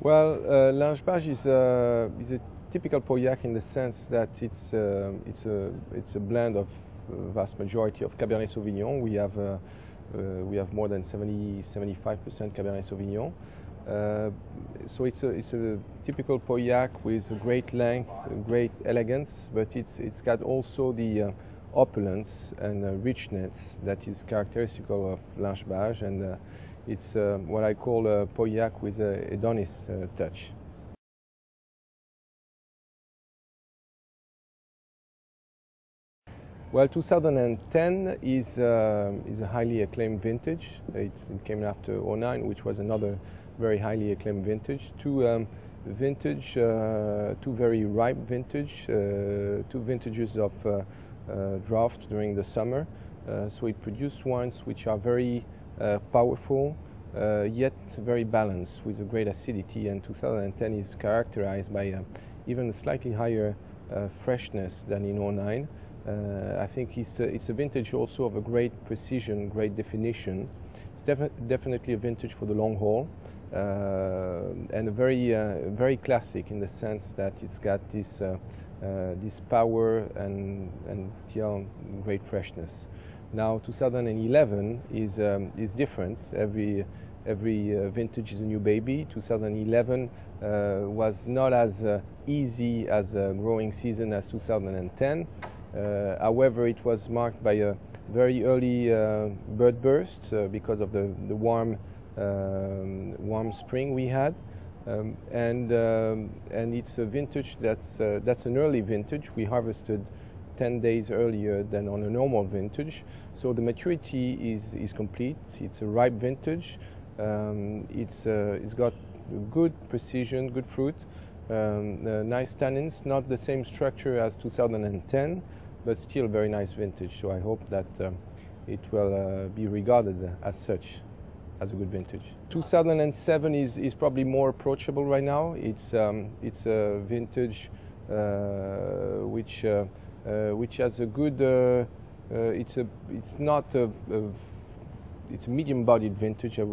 Well, Lynch Bages is a typical Pauillac in the sense that it's a blend of vast majority of Cabernet Sauvignon. We have more than 75% Cabernet Sauvignon. So it's a typical Pauillac with a great length, great elegance, but it's got also the opulence and richness that is characteristic of Lynch Bages, and it's what I call a Pauillac with a hedonist touch. Well, 2010 is a highly acclaimed vintage. It came after 09, which was another very highly acclaimed vintage. Two very ripe vintage, two vintages of draft during the summer. So it produced wines which are very powerful, yet very balanced with a great acidity. And 2010 is characterized by even a slightly higher freshness than in 09. I think it's a vintage also of a great precision, great definition. It's definitely a vintage for the long haul, and a very classic in the sense that it's got this power and still great freshness. Now 2011 is different. Every vintage is a new baby. 2011 was not as easy as a growing season as 2010. However, it was marked by a very early bird burst because of the warm spring we had, and it's a vintage that's an early vintage. We harvested 10 days earlier than on a normal vintage, so the maturity is complete. It's a ripe vintage. It's got good precision, good fruit, nice tannins. Not the same structure as 2010. But still very nice vintage, so I hope that it will be regarded as such, as a good vintage. 2007 is probably more approachable right now. It's a vintage which has a good. It's a medium-bodied vintage, I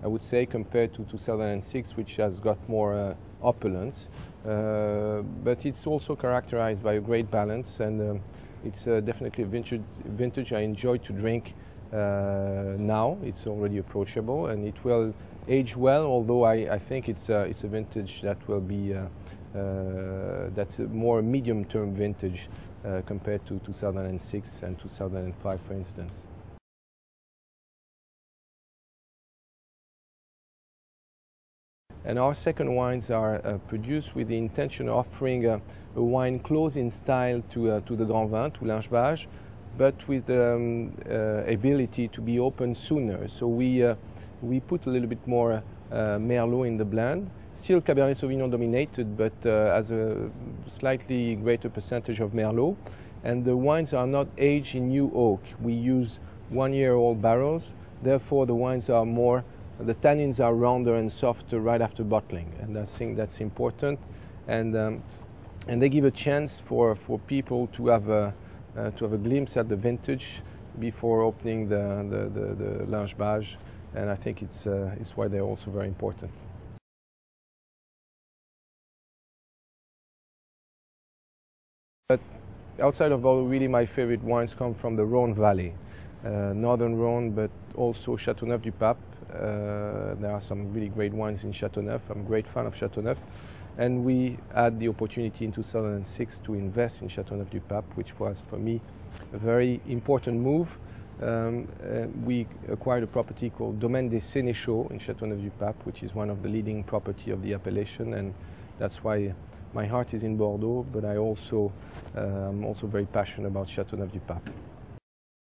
would say, compared to 2006, which has got more opulence. But it's also characterized by a great balance, and it's definitely a vintage I enjoy to drink now. It's already approachable, and it will age well. Although I think it's a vintage that will be that's a more medium-term vintage compared to 2006 and 2005, for instance. And our second wines are produced with the intention of offering a wine close in style to the Grand Vin, to Lynch Bages, but with ability to be opened sooner. So we put a little bit more Merlot in the blend. Still Cabernet Sauvignon dominated, but as a slightly greater percentage of Merlot. And the wines are not aged in new oak. We use 1-year-old barrels. Therefore, the wines are more. The tannins are rounder and softer right after bottling, and I think that's important. And they give a chance for people to have a glimpse at the vintage before opening the Lynch Bages, and I think it's why they're also very important. But outside of Bordeaux, really my favorite wines come from the Rhône Valley, northern Rhône, but also Châteauneuf du Pape. There are some really great wines in Châteauneuf. I'm a great fan of Châteauneuf, and we had the opportunity in 2006 to invest in Châteauneuf du Pape, which was for me a very important move. We acquired a property called Domaine des Sénéchaux in Châteauneuf du Pape, which is one of the leading property of the appellation, and that's why my heart is in Bordeaux, but I'm also very passionate about Châteauneuf du Pape.